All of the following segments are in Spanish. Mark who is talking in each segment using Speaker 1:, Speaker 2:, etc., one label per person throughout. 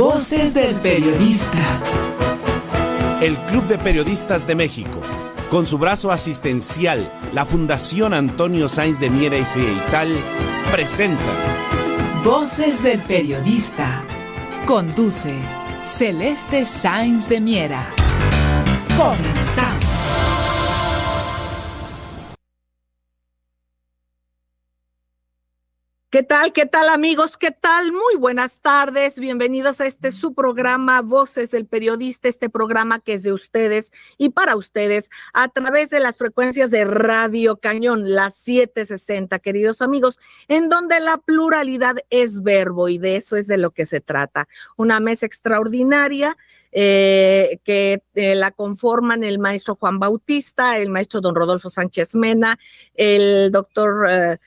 Speaker 1: Voces del Periodista.
Speaker 2: El Club de Periodistas de México, con su brazo asistencial, la Fundación Antonio Sáenz de Miera y Feital, presenta
Speaker 1: Voces del Periodista. Conduce Celeste Sáenz de Miera. Comenzamos.
Speaker 3: ¿Qué tal? ¿Qué tal, amigos? ¿Qué tal? Muy buenas tardes. Bienvenidos a su programa Voces del Periodista, este programa que es de ustedes y para ustedes a través de las frecuencias de Radio Cañón, las 760, queridos amigos, en donde la pluralidad es verbo y de eso es de lo que se trata. Una mesa extraordinaria que la conforman el maestro Juan Bautista, el maestro don Rodolfo Sánchez Mena, el doctor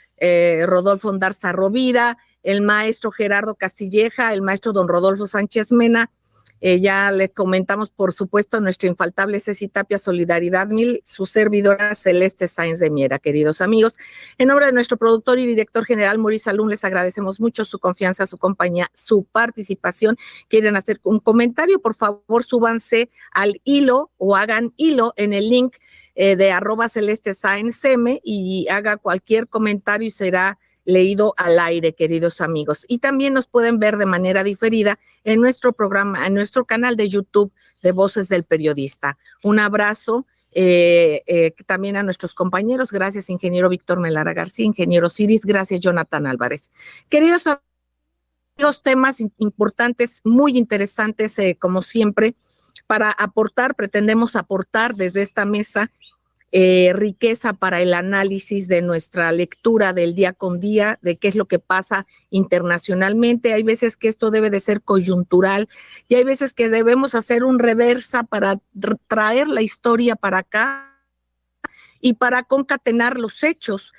Speaker 3: Rodolfo Ondarza Rovira, el maestro Gerardo Castilleja, el maestro don Rodolfo Sánchez Mena. Ya le comentamos, por supuesto, nuestra infaltable Ceci Tapia, Solidaridad Mil, su servidora Celeste Sáenz de Miera, queridos amigos. En nombre de nuestro productor y director general, Maurice Salum, les agradecemos mucho su confianza, su compañía, su participación. ¿Quieren hacer un comentario? Por favor, súbanse al hilo o hagan hilo en el link de @CelesteSáenzM y haga cualquier comentario y será leído al aire, queridos amigos. Y también nos pueden ver de manera diferida en nuestro programa, en nuestro canal de YouTube de Voces del Periodista. Un abrazo también a nuestros compañeros. Gracias, ingeniero Víctor Melara García, ingeniero Ciris. Gracias, Jonathan Álvarez. Queridos amigos, temas importantes, muy interesantes, como siempre, para aportar. Pretendemos aportar desde esta mesa riqueza para el análisis de nuestra lectura del día con día, de qué es lo que pasa internacionalmente. Hay veces que esto debe de ser coyuntural y hay veces que debemos hacer un reversa para traer la historia para acá y para concatenar los hechos,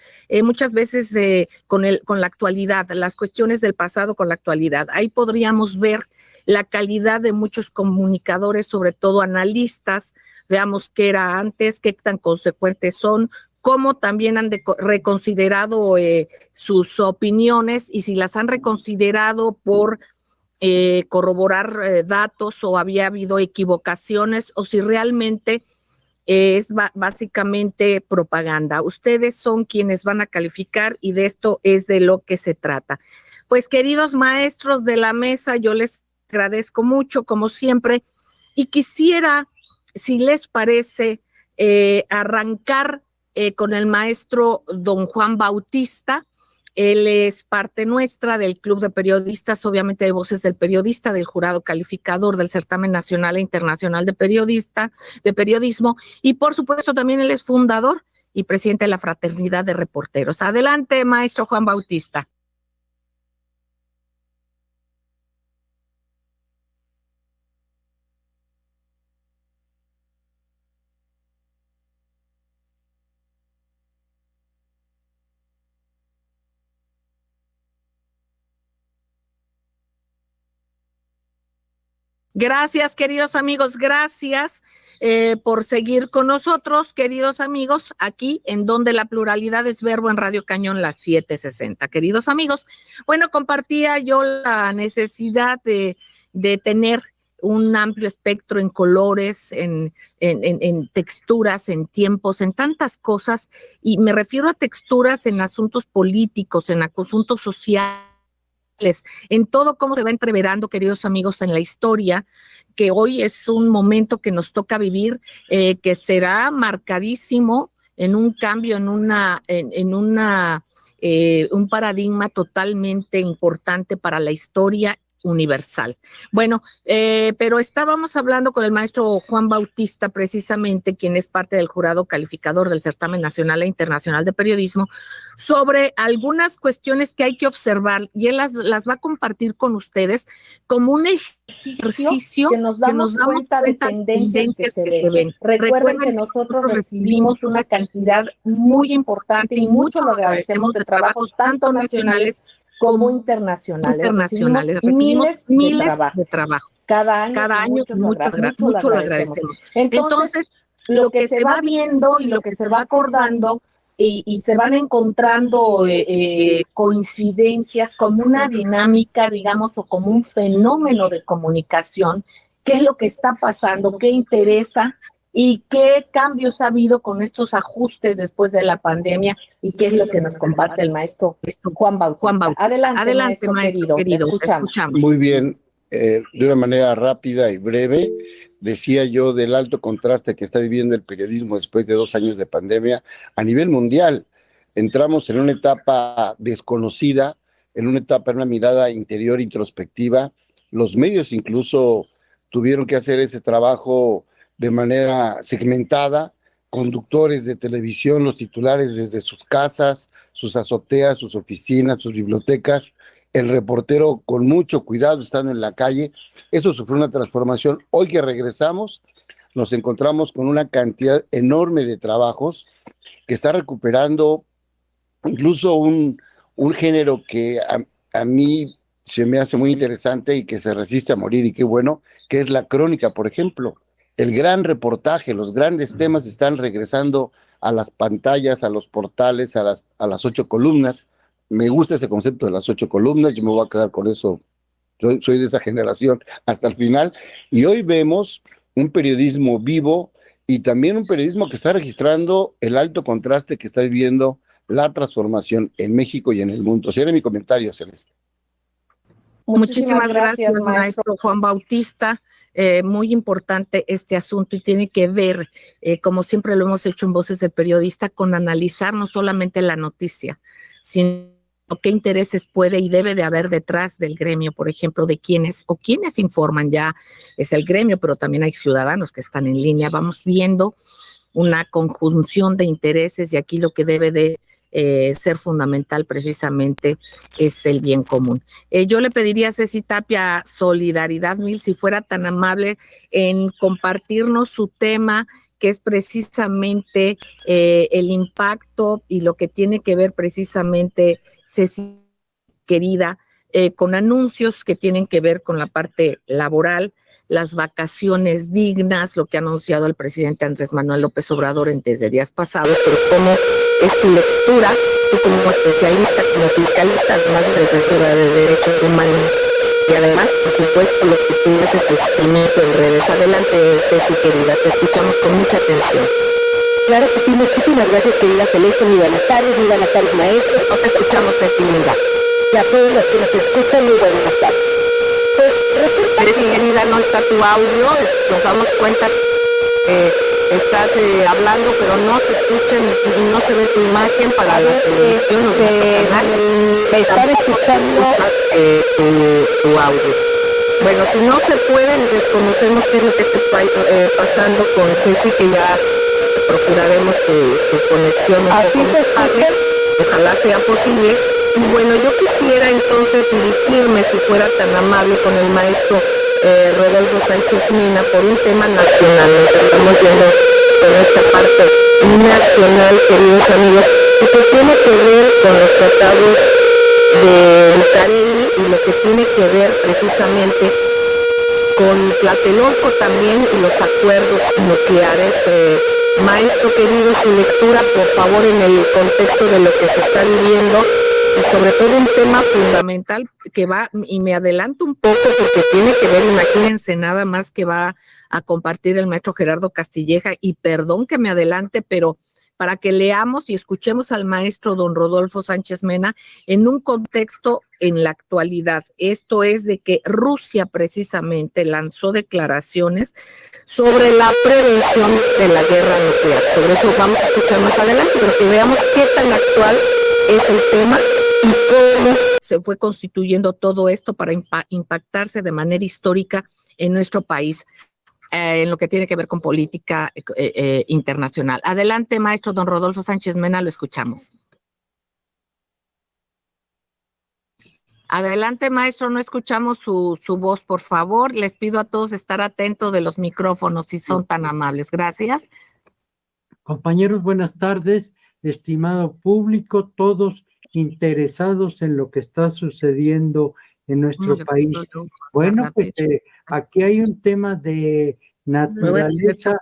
Speaker 3: muchas veces con la actualidad, las cuestiones del pasado con la actualidad. Ahí podríamos ver la calidad de muchos comunicadores, sobre todo analistas. Veamos qué era antes, qué tan consecuentes son, cómo también han reconsiderado sus opiniones y si las han reconsiderado por corroborar datos o había habido equivocaciones o si realmente es básicamente propaganda. Ustedes son quienes van a calificar y de esto es de lo que se trata. Pues, queridos maestros de la mesa, yo les agradezco mucho, como siempre, y quisiera, si les parece, arrancar con el maestro don Juan Bautista. Él es parte nuestra del Club de Periodistas, obviamente de Voces del Periodista, del jurado calificador del Certamen Nacional e Internacional de Periodismo, y por supuesto también él es fundador y presidente de la Fraternidad de Reporteros. Adelante, maestro Juan Bautista. Gracias, queridos amigos, gracias por seguir con nosotros, queridos amigos, aquí en donde la pluralidad es verbo en Radio Cañón, las 760. Queridos amigos, bueno, compartía yo la necesidad de tener un amplio espectro en colores, en texturas, en tiempos, en tantas cosas, y me refiero a texturas en asuntos políticos, en asuntos sociales, en todo cómo se va entreverando, queridos amigos, en la historia, que hoy es un momento que nos toca vivir, que será marcadísimo en un cambio, un paradigma totalmente importante para la historia universal. Bueno, pero estábamos hablando con el maestro Juan Bautista, precisamente, quien es parte del jurado calificador del Certamen Nacional e Internacional de Periodismo, sobre algunas cuestiones que hay que observar, y él las va a compartir con ustedes como un ejercicio
Speaker 4: que nos damos cuenta de tendencias que se ven. Recuerden que nosotros recibimos una cantidad muy importante y mucho lo agradecemos de trabajos tanto nacionales como internacionales. Recibimos miles de trabajo. Cada año mucho lo agradecemos. Entonces, lo que se va viendo y lo que se va acordando y se van encontrando coincidencias como una dinámica, digamos, o como un fenómeno de comunicación. ¿Qué es lo que está pasando? ¿Qué interesa? ¿Y qué cambios ha habido con estos ajustes después de la pandemia? ¿Y qué es lo que nos comparte el maestro Juan Bautista? Adelante, maestro querido. Escuchamos.
Speaker 5: Muy bien. De una manera rápida y breve, decía yo del alto contraste que está viviendo el periodismo después de 2 años de pandemia a nivel mundial. Entramos en una etapa desconocida, en una mirada interior introspectiva. Los medios incluso tuvieron que hacer ese trabajo de manera segmentada. Conductores de televisión, los titulares desde sus casas, sus azoteas, sus oficinas, sus bibliotecas, el reportero con mucho cuidado estando en la calle. Eso sufrió una transformación. Hoy que regresamos, nos encontramos con una cantidad enorme de trabajos que está recuperando incluso un género que a mí se me hace muy interesante y que se resiste a morir, y qué bueno, que es la crónica, por ejemplo. El gran reportaje, los grandes temas están regresando a las pantallas, a los portales, a las 8 columnas. Me gusta ese concepto de las 8 columnas, yo me voy a quedar con eso, soy de esa generación hasta el final, y hoy vemos un periodismo vivo y también un periodismo que está registrando el alto contraste que está viviendo la transformación en México y en el mundo. Ese era mi comentario, Celeste.
Speaker 3: Muchísimas gracias, maestro Juan Bautista. Muy importante este asunto y tiene que ver, como siempre lo hemos hecho en Voces del Periodista, con analizar no solamente la noticia, sino qué intereses puede y debe de haber detrás del gremio, por ejemplo, de quienes informan. Ya es el gremio, pero también hay ciudadanos que están en línea. Vamos viendo una conjunción de intereses y aquí lo que debe de ser fundamental precisamente es el bien común. Yo le pediría a Ceci Tapia solidaridad mil, si fuera tan amable en compartirnos su tema, que es precisamente el impacto y lo que tiene que ver precisamente, Ceci, querida, con anuncios que tienen que ver con la parte laboral, las vacaciones dignas, lo que ha anunciado el presidente Andrés Manuel López Obrador desde días pasados, pero cómo es tu lectura, tú como especialista, como fiscalista, además de defensora de derechos humanos, y además, por supuesto, lo que tú haces tu experimento en redes. Adelante, Ceci, querida, te escuchamos con mucha atención.
Speaker 6: Claro que sí, muchísimas gracias, querida Celeste. Muy buenas tardes, maestros.
Speaker 3: No te escuchamos, Ceci, linda.
Speaker 6: Y a todos los que nos escuchan, muy buenas tardes. Pues resulta
Speaker 3: que, querida, no está tu audio, nos damos cuenta que estás hablando, pero no te escuchan y no se ve tu imagen para la televisión.
Speaker 6: Me están escuchando
Speaker 3: tu audio. Bueno, si no se puede, desconocemos qué es lo que está pasando con Ceci, que ya procuraremos tu conexión.
Speaker 6: Así se escucha.
Speaker 3: Ojalá sea posible. Y bueno, yo quisiera entonces dirigirme, si fuera tan amable, con el maestro Rodolfo Sánchez Mena por un tema nacional. Estamos viendo con esta parte nacional, queridos amigos, y que tiene que ver con los tratados de Bucareli y lo que tiene que ver precisamente con Tlatelolco también y los acuerdos nucleares. Maestro querido, su lectura, por favor, en el contexto de lo que se está viviendo, y sobre todo un tema fundamental que va, y me adelanto un poco porque tiene que ver, imagínense nada más, que va a compartir el maestro Gerardo Castilleja, y perdón que me adelante, pero para que leamos y escuchemos al maestro don Rodolfo Sánchez Mena en un contexto en la actualidad. Esto es de que Rusia precisamente lanzó declaraciones sobre la prevención de la guerra nuclear. Sobre eso vamos a escuchar más adelante, pero que veamos qué tan actual es el tema y cómo se fue constituyendo todo esto para impactarse de manera histórica en nuestro país, en lo que tiene que ver con política internacional. Adelante, maestro don Rodolfo Sánchez Mena, lo escuchamos. Adelante, maestro, no escuchamos su voz, por favor. Les pido a todos estar atentos de los micrófonos, si son tan amables. Gracias.
Speaker 7: Compañeros, buenas tardes. Estimado público, todos interesados en lo que está sucediendo en nuestro país. Bueno, pues aquí hay un tema de naturaleza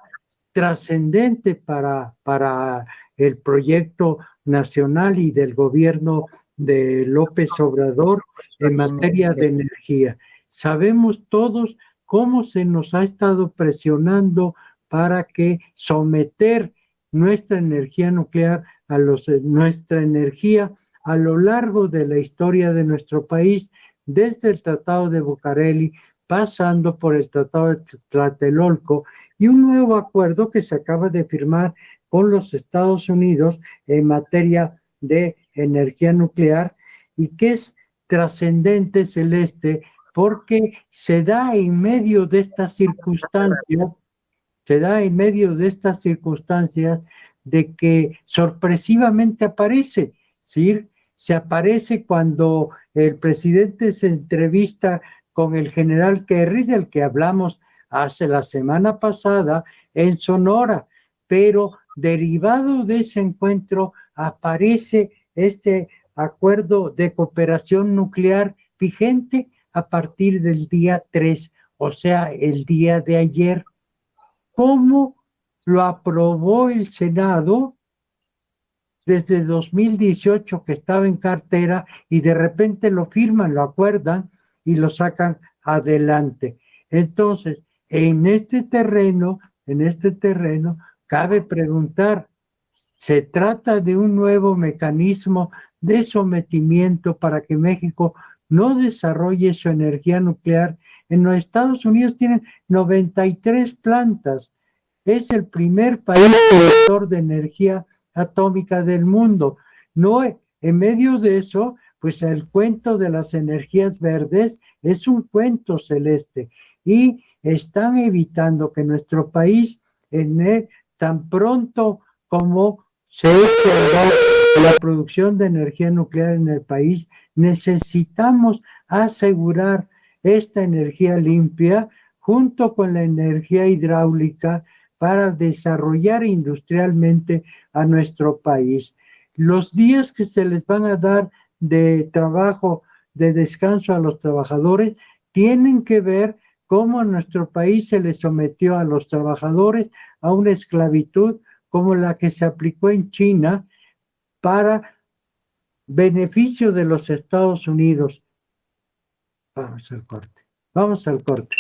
Speaker 7: trascendente para el proyecto nacional y del gobierno de López Obrador en materia de energía. Sabemos todos cómo se nos ha estado presionando para que someter nuestra energía nuclear nuestra energía a lo largo de la historia de nuestro país, desde el Tratado de Bucareli, pasando por el Tratado de Tlatelolco y un nuevo acuerdo que se acaba de firmar con los Estados Unidos en materia de energía nuclear y que es trascendente, Celeste, porque se da en medio de estas circunstancias, de que sorpresivamente aparece, ¿sí? Se aparece cuando el presidente se entrevista con el general Kerry, del que hablamos hace la semana pasada en Sonora, pero derivado de ese encuentro aparece este acuerdo de cooperación nuclear vigente a partir del día 3, o sea, el día de ayer. ¿Cómo lo aprobó el Senado desde 2018 que estaba en cartera y de repente lo firman, lo acuerdan y lo sacan adelante? Entonces, en este terreno, cabe preguntar, ¿se trata de un nuevo mecanismo de sometimiento para que México no desarrolle su energía nuclear? En los Estados Unidos tienen 93 plantas. Es el primer país productor de energía atómica del mundo. No, en medio de eso, pues el cuento de las energías verdes es un cuento, Celeste, y están evitando que nuestro país, tan pronto como se la producción de energía nuclear en el país, necesitamos asegurar esta energía limpia junto con la energía hidráulica para desarrollar industrialmente a nuestro país. Los días que se les van a dar de trabajo, de descanso a los trabajadores, tienen que ver cómo a nuestro país se le sometió a los trabajadores a una esclavitud como la que se aplicó en China para beneficio de los Estados Unidos. Vamos al corte.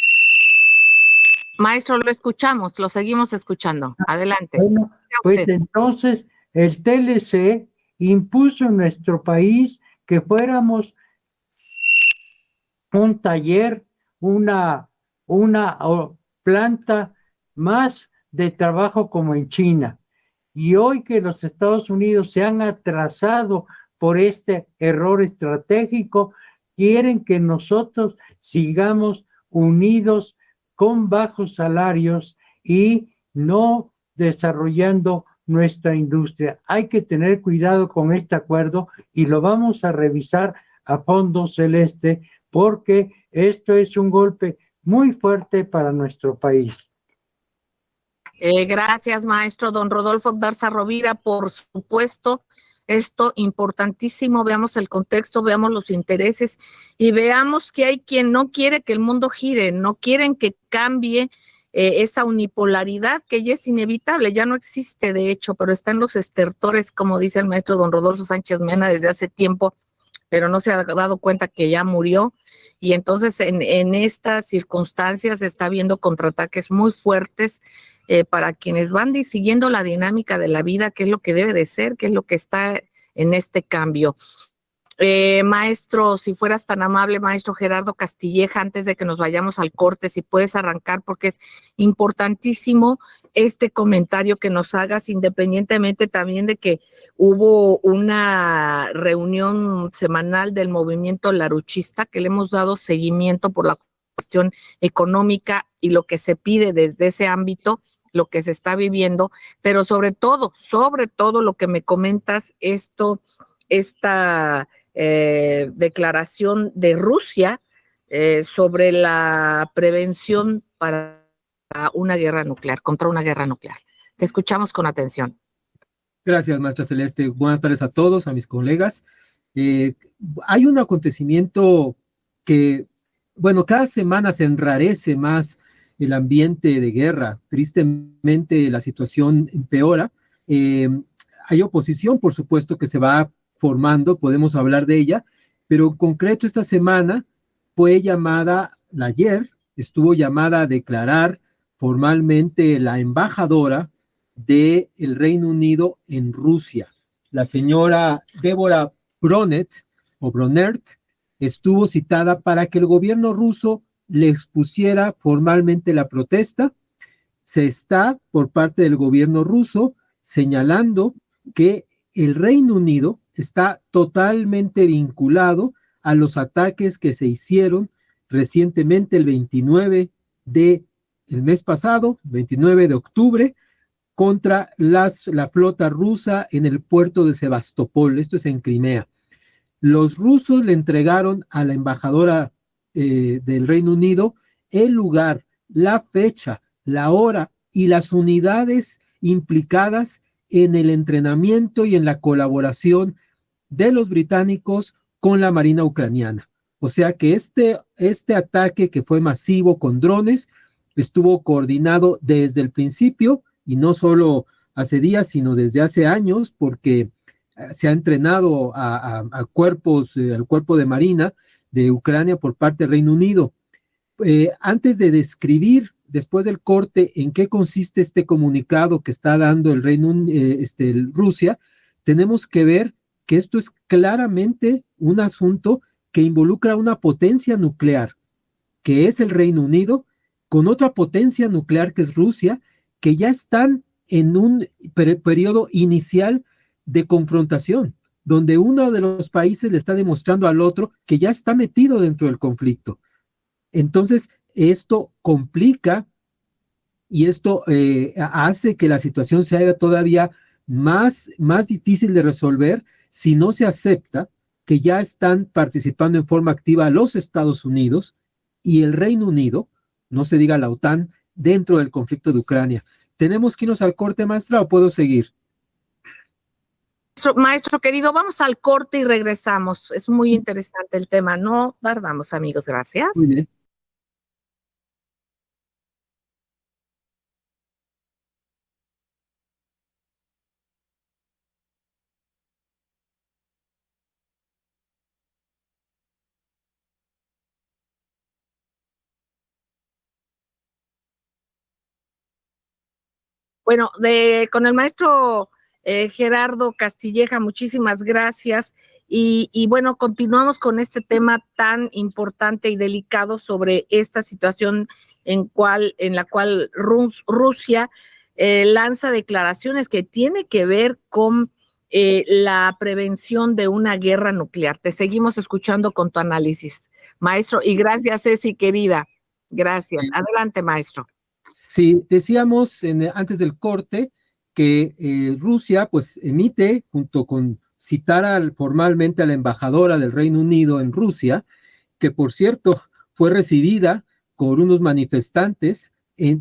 Speaker 3: Maestro, lo escuchamos, lo seguimos escuchando. Adelante.
Speaker 7: Bueno, pues entonces el TLC impuso en nuestro país que fuéramos un taller, una planta más de trabajo como en China. Y hoy que los Estados Unidos se han atrasado por este error estratégico, quieren que nosotros sigamos unidos con bajos salarios y no desarrollando nuestra industria. Hay que tener cuidado con este acuerdo y lo vamos a revisar a fondo, Celeste, porque esto es un golpe muy fuerte para nuestro país.
Speaker 3: Gracias, maestro don Rodolfo Garza Rovira, por supuesto, esto importantísimo, veamos el contexto, veamos los intereses y veamos que hay quien no quiere que el mundo gire, no quieren que cambie esa unipolaridad que ya es inevitable, ya no existe de hecho, pero está en los estertores, como dice el maestro don Rodolfo Sánchez Mena desde hace tiempo, pero no se ha dado cuenta que ya murió. Y entonces en estas circunstancias se está viendo contraataques muy fuertes para quienes van siguiendo la dinámica de la vida, qué es lo que debe de ser, qué es lo que está en este cambio. Maestro, si fueras tan amable, maestro Gerardo Castilleja, antes de que nos vayamos al corte, si puedes arrancar, porque es importantísimo este comentario que nos hagas, independientemente también de que hubo una reunión semanal del movimiento laruchista, que le hemos dado seguimiento por la cuestión económica y lo que se pide desde ese ámbito, lo que se está viviendo, pero sobre todo lo que me comentas, esta declaración de Rusia sobre la prevención para una guerra nuclear, contra una guerra nuclear. Te escuchamos con atención.
Speaker 8: Gracias, maestra Celeste. Buenas tardes a todos, a mis colegas. Hay un acontecimiento que, bueno, cada semana se enrarece más el ambiente de guerra. Tristemente, la situación empeora. hay oposición, por supuesto, que se va formando, podemos hablar de ella, pero en concreto esta semana fue llamada, ayer estuvo llamada a declarar formalmente la embajadora del Reino Unido en Rusia. La señora Débora Bronert estuvo citada para que el gobierno ruso le expusiera formalmente la protesta. Se está, por parte del gobierno ruso, señalando que el Reino Unido está totalmente vinculado a los ataques que se hicieron recientemente el 29 de el mes pasado, 29 de octubre, contra la flota rusa en el puerto de Sebastopol, esto es en Crimea. Los rusos le entregaron a la embajadora del Reino Unido el lugar, la fecha, la hora y las unidades implicadas en el entrenamiento y en la colaboración de los británicos con la Marina ucraniana. O sea que este ataque, que fue masivo con drones, estuvo coordinado desde el principio, y no solo hace días, sino desde hace años, porque se ha entrenado a cuerpos, al cuerpo de Marina de Ucrania por parte del Reino Unido. Antes de describir, después del corte, en qué consiste este comunicado que está dando Rusia, tenemos que ver que esto es claramente un asunto que involucra a una potencia nuclear, que es el Reino Unido, con otra potencia nuclear que es Rusia, que ya están en un periodo inicial de confrontación, donde uno de los países le está demostrando al otro que ya está metido dentro del conflicto. Entonces, esto complica y esto hace que la situación se haga todavía más difícil de resolver si no se acepta que ya están participando en forma activa los Estados Unidos y el Reino Unido, no se diga la OTAN, dentro del conflicto de Ucrania. ¿Tenemos que irnos al corte, maestra, o puedo seguir?
Speaker 3: Maestro querido, vamos al corte y regresamos. Es muy interesante el tema. No tardamos, amigos. Gracias.
Speaker 8: Muy bien.
Speaker 3: Bueno, con el maestro Gerardo Castilleja, muchísimas gracias. Y bueno, continuamos con este tema tan importante y delicado sobre esta situación en la cual Rusia lanza declaraciones que tiene que ver con la prevención de una guerra nuclear. Te seguimos escuchando con tu análisis, maestro, y gracias, Ceci, querida. Gracias. Adelante, maestro.
Speaker 8: Sí, decíamos antes del corte que Rusia pues emite, junto con citar formalmente a la embajadora del Reino Unido en Rusia, que por cierto fue recibida por unos manifestantes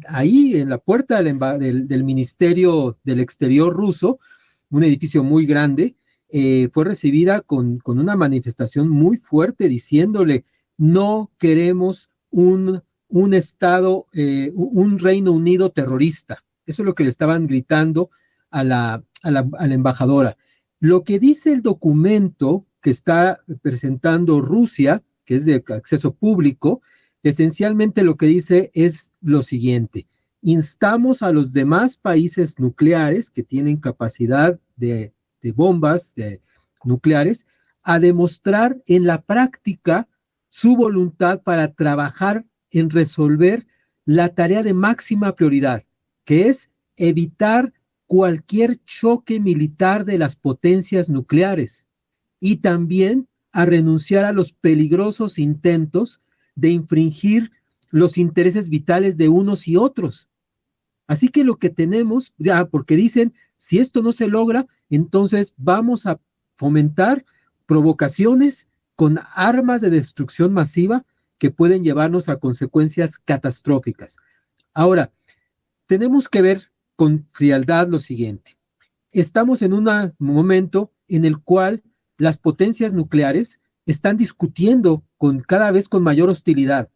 Speaker 8: ahí en la puerta del Ministerio del Exterior ruso, un edificio muy grande, fue recibida con una manifestación muy fuerte diciéndole: no queremos un Estado, un Reino Unido terrorista. Eso es lo que le estaban gritando a la embajadora. Lo que dice el documento que está presentando Rusia, que es de acceso público, esencialmente lo que dice es lo siguiente: instamos a los demás países nucleares que tienen capacidad de bombas nucleares a demostrar en la práctica su voluntad para trabajar en resolver la tarea de máxima prioridad, que es evitar cualquier choque militar de las potencias nucleares, y también a renunciar a los peligrosos intentos de infringir los intereses vitales de unos y otros. Así que lo que tenemos, ya, porque dicen, si esto no se logra, entonces vamos a fomentar provocaciones con armas de destrucción masiva que pueden llevarnos a consecuencias catastróficas. Ahora, tenemos que ver con frialdad lo siguiente: estamos en un momento en el cual las potencias nucleares están discutiendo cada vez con mayor hostilidad.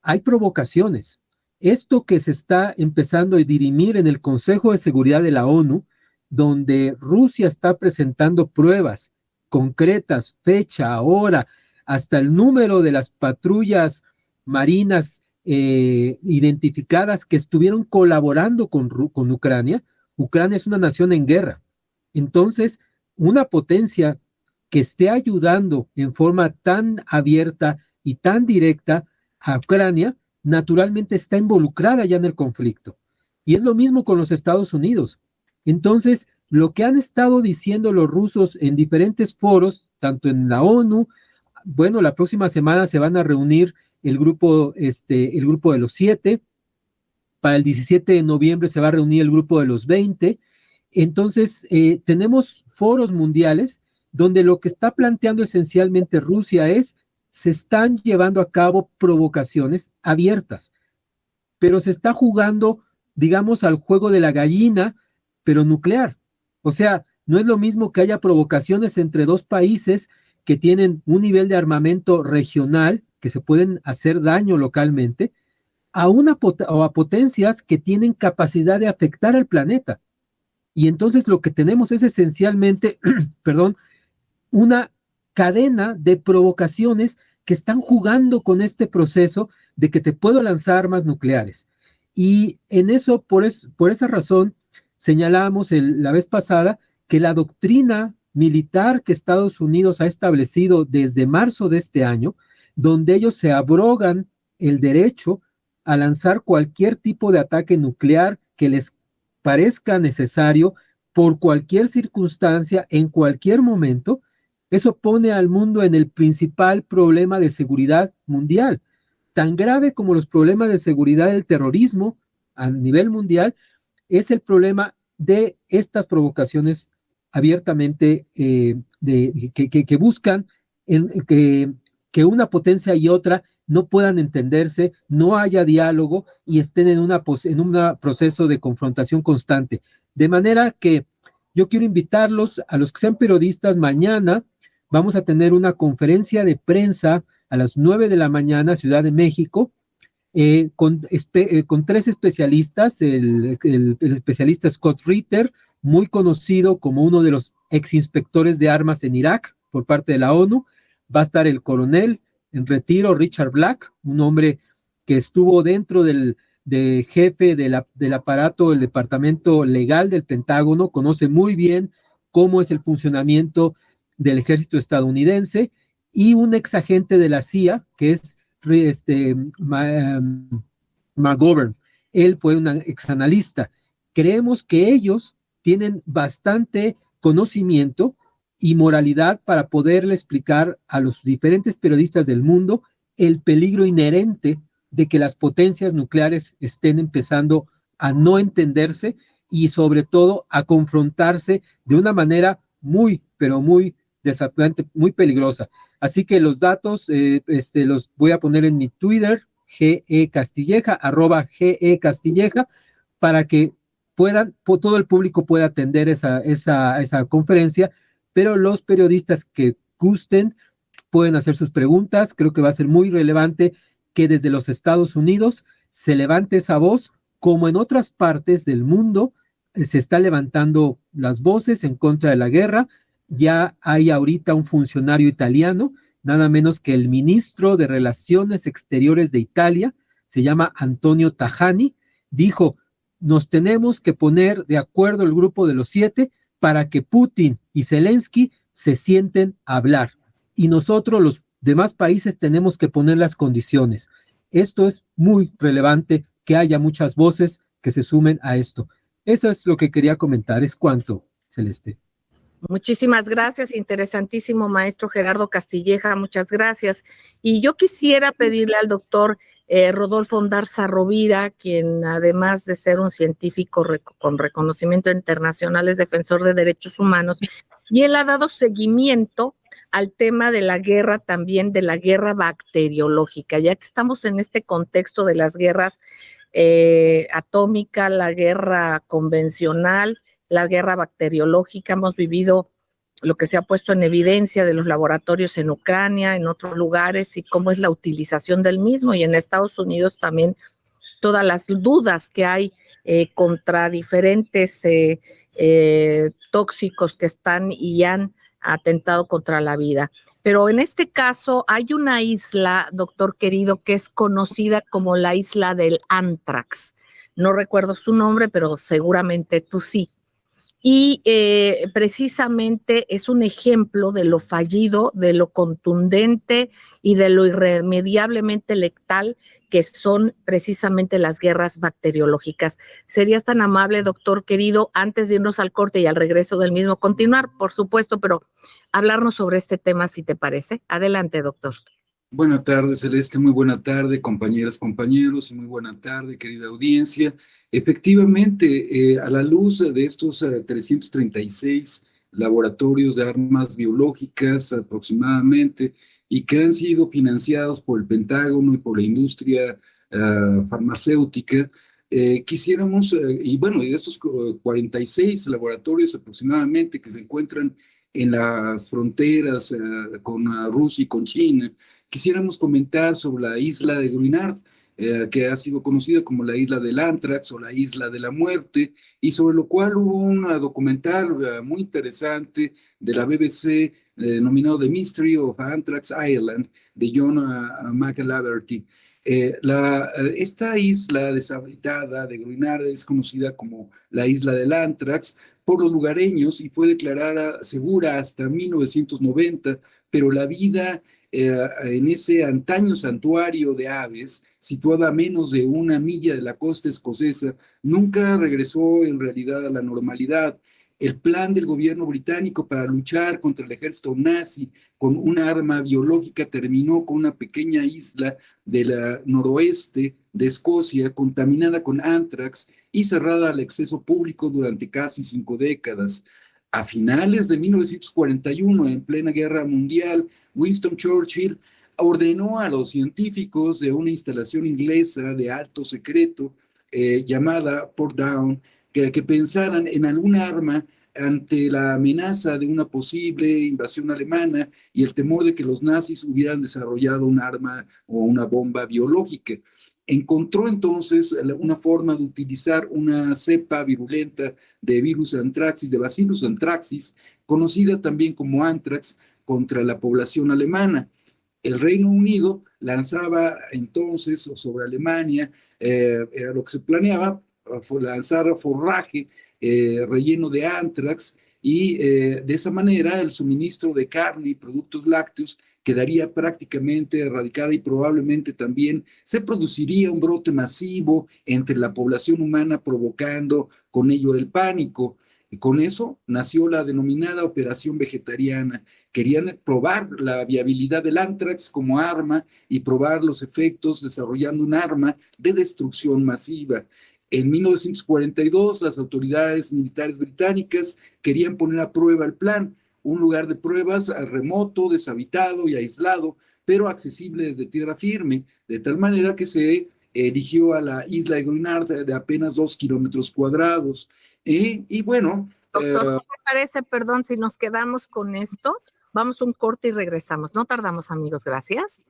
Speaker 8: Hay provocaciones. Esto que se está empezando a dirimir en el Consejo de Seguridad de la ONU, donde Rusia está presentando pruebas concretas, fecha, hora, hasta el número de las patrullas marinas identificadas que estuvieron colaborando con Ucrania. Ucrania es una nación en guerra. Entonces, una potencia que esté ayudando en forma tan abierta y tan directa a Ucrania, naturalmente está involucrada ya en el conflicto. Y es lo mismo con los Estados Unidos. Entonces, lo que han estado diciendo los rusos en diferentes foros, tanto en la ONU, bueno, la próxima semana se van a reunir el grupo de los 7, para el 17 de noviembre se va a reunir el grupo de los 20, entonces tenemos foros mundiales donde lo que está planteando esencialmente Rusia es, se están llevando a cabo provocaciones abiertas, pero se está jugando, digamos, al juego de la gallina, pero nuclear. O sea, no es lo mismo que haya provocaciones entre dos países que tienen un nivel de armamento regional, que se pueden hacer daño localmente, o a potencias que tienen capacidad de afectar al planeta. Y entonces lo que tenemos es esencialmente, perdón, una cadena de provocaciones que están jugando con este proceso de que te puedo lanzar armas nucleares. Y en eso, por esa razón, señalábamos la vez pasada que la doctrina militar que Estados Unidos ha establecido desde marzo de este año, donde ellos se abrogan el derecho a lanzar cualquier tipo de ataque nuclear que les parezca necesario por cualquier circunstancia, en cualquier momento, eso pone al mundo en el principal problema de seguridad mundial, tan grave como los problemas de seguridad del terrorismo a nivel mundial, es el problema de estas provocaciones abiertamente que buscan que una potencia y otra no puedan entenderse, no haya diálogo y estén en un proceso de confrontación constante. De manera que yo quiero invitarlos a los que sean periodistas. Mañana vamos a tener una conferencia de prensa a las 9 de la mañana, Ciudad de México, con 3 especialistas, el especialista Scott Ritter, muy conocido como uno de los exinspectores de armas en Irak por parte de la ONU. Va a estar el coronel en retiro, Richard Black, un hombre que estuvo dentro del jefe del aparato, el departamento legal del Pentágono, conoce muy bien cómo es el funcionamiento del ejército estadounidense, y un ex agente de la CIA, que es McGovern. Él fue un ex analista. Creemos que ellos tienen bastante conocimiento y moralidad para poderle explicar a los diferentes periodistas del mundo el peligro inherente de que las potencias nucleares estén empezando a no entenderse y sobre todo a confrontarse de una manera muy, pero muy desafiante, muy peligrosa. Así que los datos los voy a poner en mi Twitter, @GE Castilleja, para que todo el público pueda atender esa conferencia, pero los periodistas que gusten pueden hacer sus preguntas. Creo que va a ser muy relevante que desde los Estados Unidos se levante esa voz, como en otras partes del mundo se está levantando las voces en contra de la guerra. Ya hay ahorita un funcionario italiano, nada menos que el ministro de Relaciones Exteriores de Italia, se llama Antonio Tajani, dijo: nos tenemos que poner de acuerdo el grupo de los 7 para que Putin y Zelensky se sienten a hablar. Y nosotros, los demás países, tenemos que poner las condiciones. Esto es muy relevante, que haya muchas voces que se sumen a esto. Eso es lo que quería comentar. Es cuanto, Celeste.
Speaker 3: Muchísimas gracias, interesantísimo maestro Gerardo Castilleja, muchas gracias. Y yo quisiera pedirle al doctor Rodolfo Ondarza Rovira, quien además de ser un científico con reconocimiento internacional, es defensor de derechos humanos, y él ha dado seguimiento al tema de la guerra, también de la guerra bacteriológica, ya que estamos en este contexto de las guerras atómica, la guerra convencional, la guerra bacteriológica. Hemos vivido lo que se ha puesto en evidencia de los laboratorios en Ucrania, en otros lugares, y cómo es la utilización del mismo, y en Estados Unidos también todas las dudas que hay contra diferentes tóxicos que están y han atentado contra la vida. Pero en este caso hay una isla, doctor querido, que es conocida como la isla del Anthrax. No recuerdo su nombre, pero seguramente tú sí. Y precisamente es un ejemplo de lo fallido, de lo contundente y de lo irremediablemente letal que son precisamente las guerras bacteriológicas. ¿Serías tan amable, doctor querido, antes de irnos al corte y al regreso del mismo, continuar, por supuesto, pero hablarnos sobre este tema, si te parece? Adelante, doctor.
Speaker 9: Buenas tardes, Celeste, muy buena tarde, compañeras, compañeros, y muy buena tarde, querida audiencia. Efectivamente, a la luz de estos 336 laboratorios de armas biológicas aproximadamente, y que han sido financiados por el Pentágono y por la industria farmacéutica, quisiéramos, y bueno, de estos 46 laboratorios aproximadamente que se encuentran en las fronteras con Rusia y con China, quisiéramos comentar sobre la isla de Gruinard, que ha sido conocida como la isla del Anthrax o la isla de la muerte, y sobre lo cual hubo un documental muy interesante de la BBC denominado The Mystery of Anthrax Island, de John McAlaverty. Esta isla deshabitada de Gruinard es conocida como la isla del Anthrax por los lugareños y fue declarada segura hasta 1990, pero la vida en ese antaño santuario de aves, situada a menos de 1 milla de la costa escocesa, nunca regresó en realidad a la normalidad. El plan del gobierno británico para luchar contra el ejército nazi con una arma biológica terminó con una pequeña isla del noroeste de Escocia contaminada con anthrax y cerrada al acceso público durante casi 5 décadas. A finales de 1941, en plena guerra mundial, Winston Churchill ordenó a los científicos de una instalación inglesa de alto secreto llamada Portdown que pensaran en alguna arma ante la amenaza de una posible invasión alemana y el temor de que los nazis hubieran desarrollado un arma o una bomba biológica. Encontró entonces una forma de utilizar una cepa virulenta de virus anthracis, de Bacillus anthracis, conocida también como anthrax, contra la población alemana. El Reino Unido lanzaba entonces sobre Alemania, era lo que se planeaba, fue lanzar forraje relleno de anthrax y de esa manera el suministro de carne y productos lácteos quedaría prácticamente erradicada y probablemente también se produciría un brote masivo entre la población humana provocando con ello el pánico. Y con eso nació la denominada Operación Vegetariana. Querían probar la viabilidad del anthrax como arma y probar los efectos desarrollando un arma de destrucción masiva. En 1942, las autoridades militares británicas querían poner a prueba el plan, un lugar de pruebas remoto, deshabitado y aislado, pero accesible desde tierra firme, de tal manera que se erigió a la isla de Gruinard de apenas 2 kilómetros cuadrados. Y bueno...
Speaker 3: Doctor, ¿qué te parece, perdón, si nos quedamos con esto? Vamos a un corte y regresamos. No tardamos, amigos, gracias.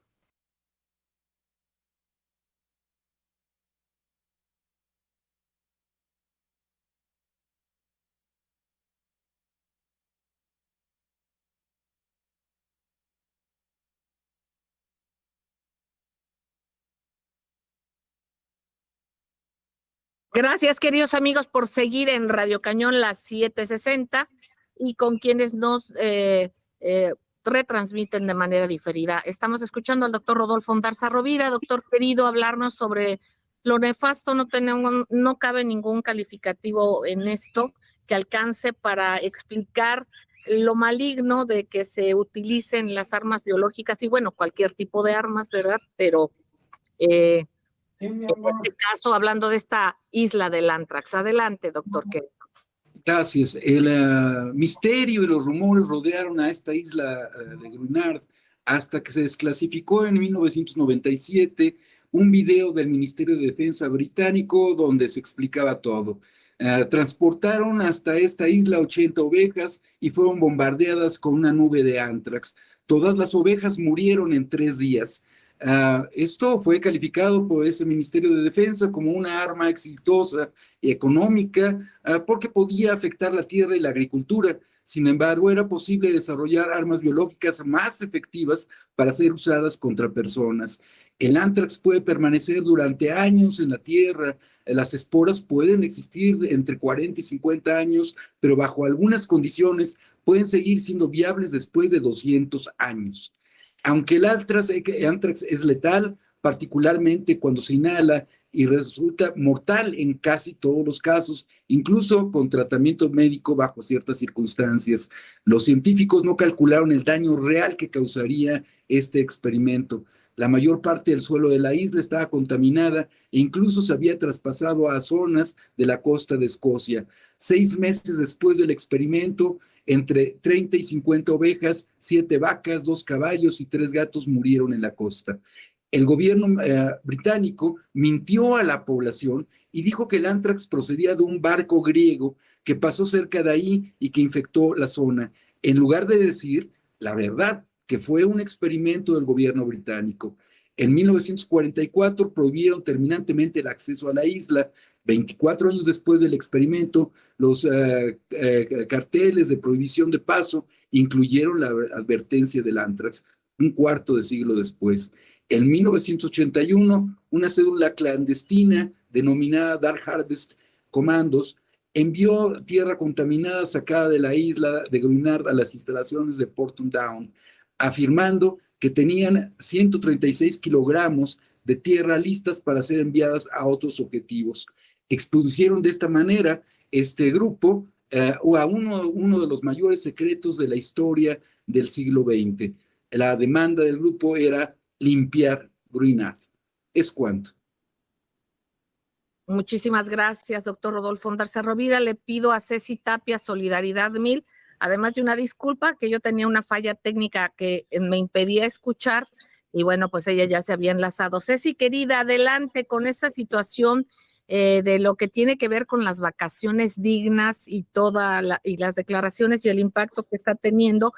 Speaker 3: Gracias, queridos amigos, por seguir en Radio Cañón las 7:60 y con quienes nos retransmiten de manera diferida. Estamos escuchando al doctor Rodolfo Ondarza Rovira. Doctor querido, hablarnos sobre lo nefasto. No cabe ningún calificativo en esto que alcance para explicar lo maligno de que se utilicen las armas biológicas y bueno, cualquier tipo de armas, ¿verdad? Pero en este caso, hablando de esta isla del anthrax. Adelante, doctor.
Speaker 9: Gracias. El misterio y los rumores rodearon a esta isla de Gruinard hasta que se desclasificó en 1997 un video del Ministerio de Defensa británico donde se explicaba todo. Transportaron hasta esta isla 80 ovejas y fueron bombardeadas con una nube de anthrax. Todas las ovejas murieron en 3 días. Esto fue calificado por ese Ministerio de Defensa como una arma exitosa y económica porque podía afectar la tierra y la agricultura. Sin embargo, era posible desarrollar armas biológicas más efectivas para ser usadas contra personas. El anthrax puede permanecer durante años en la tierra. Las esporas pueden existir entre 40 y 50 años, pero bajo algunas condiciones pueden seguir siendo viables después de 200 años. Aunque el anthrax es letal, particularmente cuando se inhala, y resulta mortal en casi todos los casos, incluso con tratamiento médico bajo ciertas circunstancias. Los científicos no calcularon el daño real que causaría este experimento. La mayor parte del suelo de la isla estaba contaminada e incluso se había traspasado a zonas de la costa de Escocia. 6 meses después del experimento, entre 30 y 50 ovejas, 7 vacas, 2 caballos y 3 gatos murieron en la costa. El gobierno británico mintió a la población y dijo que el anthrax procedía de un barco griego que pasó cerca de ahí y que infectó la zona, en lugar de decir la verdad, que fue un experimento del gobierno británico. En 1944 prohibieron terminantemente el acceso a la isla. 24 años después del experimento, los carteles de prohibición de paso incluyeron la advertencia del anthrax, un cuarto de siglo después. En 1981, una célula clandestina denominada Dark Harvest Commandos envió tierra contaminada sacada de la isla de Grunard a las instalaciones de Porton Down, afirmando que tenían 136 kilogramos de tierra listas para ser enviadas a otros objetivos. Expusieron de esta manera este grupo a uno de los mayores secretos de la historia del siglo XX. La demanda del grupo era limpiar Grunard. ¿Es cuánto?
Speaker 3: Muchísimas gracias, doctor Rodolfo Ondarza Rovira. Le pido a Ceci Tapia solidaridad 1000, además de una disculpa, que yo tenía una falla técnica que me impedía escuchar, y bueno, pues ella ya se había enlazado. Ceci, querida, adelante con esta situación de lo que tiene que ver con las vacaciones dignas y y las declaraciones y el impacto que está teniendo,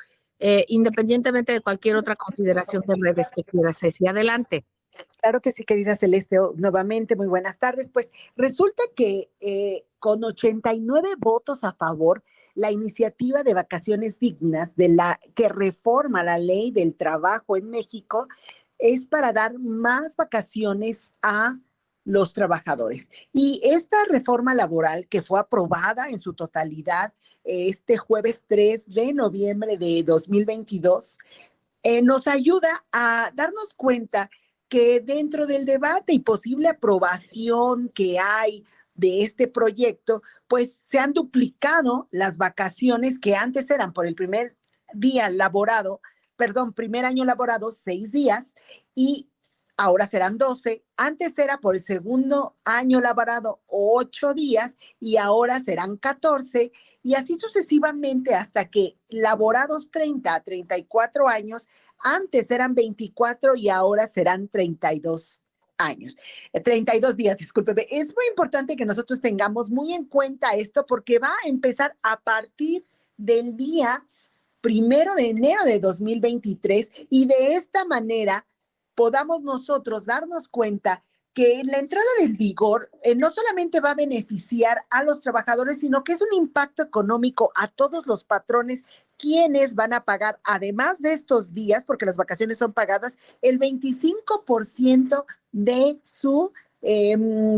Speaker 3: independientemente de cualquier otra consideración de redes que quiera. Ceci, adelante.
Speaker 10: Claro que sí, querida Celeste, nuevamente muy buenas tardes. Pues resulta que con 89 votos a favor, la iniciativa de vacaciones dignas que reforma la ley del trabajo en México es para dar más vacaciones a los trabajadores. Y esta reforma laboral que fue aprobada en su totalidad este jueves 3 de noviembre de 2022, nos ayuda a darnos cuenta que dentro del debate y posible aprobación que hay de este proyecto, pues se han duplicado las vacaciones que antes eran por el primer año laborado 6 días y ahora serán 12. Antes era por el segundo año laborado 8 días y ahora serán 14, y así sucesivamente hasta que laborados 30 a 34 años, antes eran 24 y ahora serán 32 años. 32 días, discúlpeme. Es muy importante que nosotros tengamos muy en cuenta esto porque va a empezar a partir del día 1 de enero de 2023 y de esta manera podamos nosotros darnos cuenta que la entrada del vigor no solamente va a beneficiar a los trabajadores, sino que es un impacto económico a todos los patrones, quienes van a pagar, además de estos días, porque las vacaciones son pagadas, el 25% de su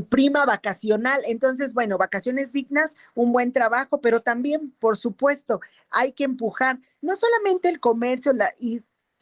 Speaker 10: prima vacacional. Entonces, bueno, vacaciones dignas, un buen trabajo, pero también, por supuesto, hay que empujar no solamente el comercio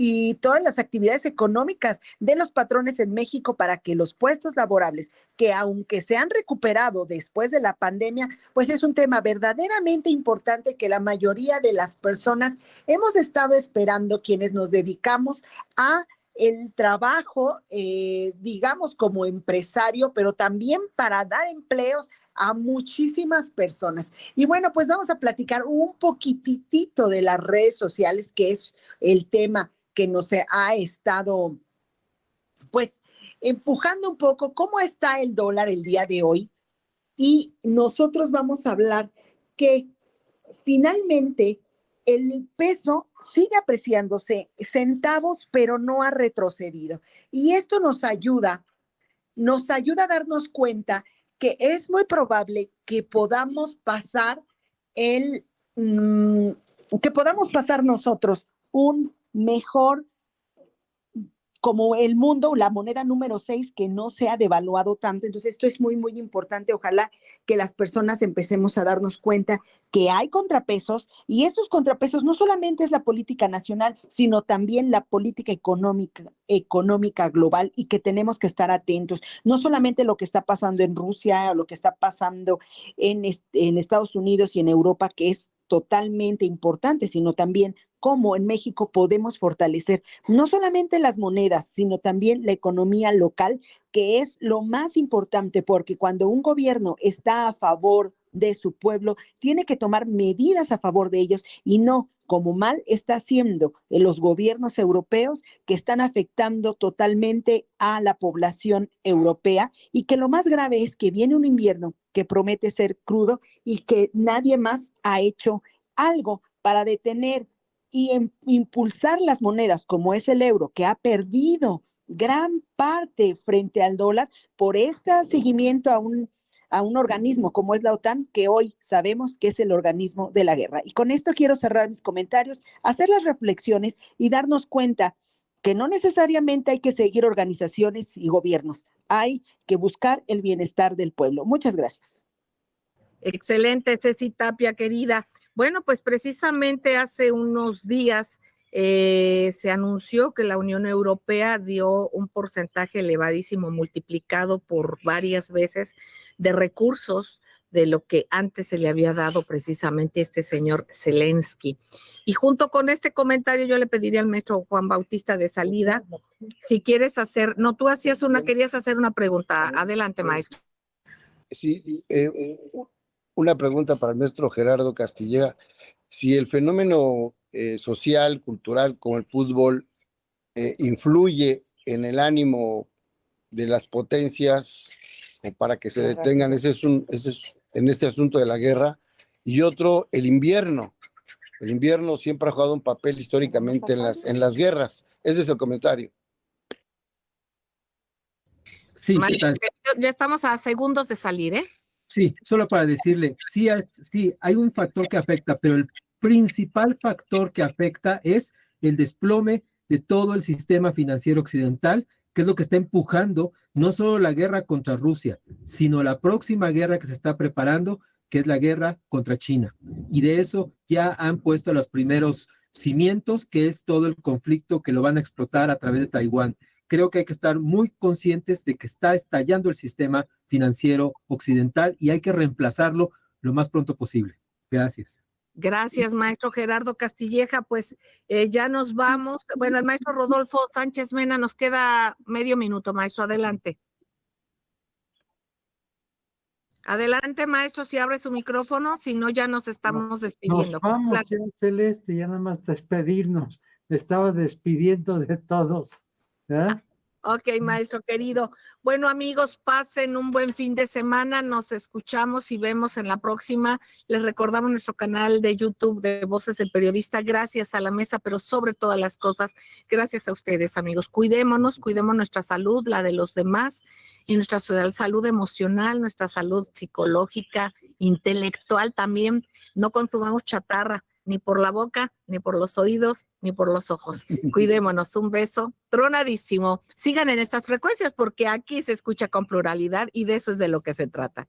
Speaker 10: y todas las actividades económicas de los patrones en México para que los puestos laborables, que aunque se han recuperado después de la pandemia, pues es un tema verdaderamente importante que la mayoría de las personas hemos estado esperando, quienes nos dedicamos a el trabajo, digamos, como empresario, pero también para dar empleos a muchísimas personas. Y bueno, pues vamos a platicar un poquitito de las redes sociales, que es el tema que nos ha estado, pues, empujando un poco cómo está el dólar el día de hoy. Y nosotros vamos a hablar que finalmente el peso sigue apreciándose centavos, pero no ha retrocedido. Y esto nos ayuda a darnos cuenta que es muy probable que podamos pasar nosotros un mejor, como el mundo, la moneda número 6, que no se ha devaluado tanto. Entonces, esto es muy, muy importante. Ojalá que las personas empecemos a darnos cuenta que hay contrapesos, y estos contrapesos no solamente es la política nacional, sino también la política económica global, y que tenemos que estar atentos. No solamente lo que está pasando en Rusia o lo que está pasando en Estados Unidos y en Europa, que es totalmente importante, sino también cómo en México podemos fortalecer no solamente las monedas, sino también la economía local, que es lo más importante, porque cuando un gobierno está a favor de su pueblo, tiene que tomar medidas a favor de ellos, y no como mal está haciendo los gobiernos europeos, que están afectando totalmente a la población europea, y que lo más grave es que viene un invierno que promete ser crudo y que nadie más ha hecho algo para detener y impulsar las monedas, como es el euro, que ha perdido gran parte frente al dólar por este seguimiento a un organismo como es la OTAN, que hoy sabemos que es el organismo de la guerra. Y con esto quiero cerrar mis comentarios, hacer las reflexiones y darnos cuenta que no necesariamente hay que seguir organizaciones y gobiernos, hay que buscar el bienestar del pueblo. Muchas gracias.
Speaker 3: Excelente, Ceci Tapia, querida. Bueno, pues precisamente hace unos días se anunció que la Unión Europea dio un porcentaje elevadísimo, multiplicado por varias veces, de recursos de lo que antes se le había dado precisamente a este señor Zelensky. Y junto con este comentario yo le pediría al maestro Juan Bautista de salida, si quieres hacer, no, tú querías hacer una pregunta. Adelante, maestro.
Speaker 5: Sí, una pregunta para el maestro Gerardo Castilleja. Si el fenómeno social, cultural, como el fútbol, influye en el ánimo de las potencias o para que se detengan, en este asunto de la guerra. Y otro, el invierno. El invierno siempre ha jugado un papel históricamente en las guerras. Ese es el comentario.
Speaker 8: Sí, ¿qué tal?
Speaker 3: Ya estamos a segundos de salir, ¿eh?
Speaker 8: Sí, solo para decirle, sí hay un factor que afecta, pero el principal factor que afecta es el desplome de todo el sistema financiero occidental, que es lo que está empujando no solo la guerra contra Rusia, sino la próxima guerra que se está preparando, que es la guerra contra China. Y de eso ya han puesto los primeros cimientos, que es todo el conflicto que lo van a explotar a través de Taiwán. Creo que hay que estar muy conscientes de que está estallando el sistema financiero occidental y hay que reemplazarlo lo más pronto posible. Gracias.
Speaker 3: Gracias, maestro Gerardo Castilleja. Pues ya nos vamos. Bueno, el maestro Rodolfo Sánchez Mena, nos queda medio minuto, maestro. Adelante. Adelante, maestro, si abre su micrófono, si no, ya nos estamos despidiendo.
Speaker 7: Nos vamos, ya, Celeste, ya nada más despedirnos. Me estaba despidiendo de todos. ¿Eh?
Speaker 3: Ok, maestro querido. Bueno, amigos, pasen un buen fin de semana. Nos escuchamos y vemos en la próxima. Les recordamos nuestro canal de YouTube de Voces del Periodista. Gracias a la mesa, pero sobre todas las cosas, gracias a ustedes, amigos. Cuidémonos, cuidemos nuestra salud, la de los demás, y nuestra salud emocional, nuestra salud psicológica, intelectual también. No consumamos chatarra, ni por la boca, ni por los oídos, ni por los ojos. Cuidémonos. Un beso tronadísimo. Sigan en estas frecuencias porque aquí se escucha con pluralidad y de eso es de lo que se trata.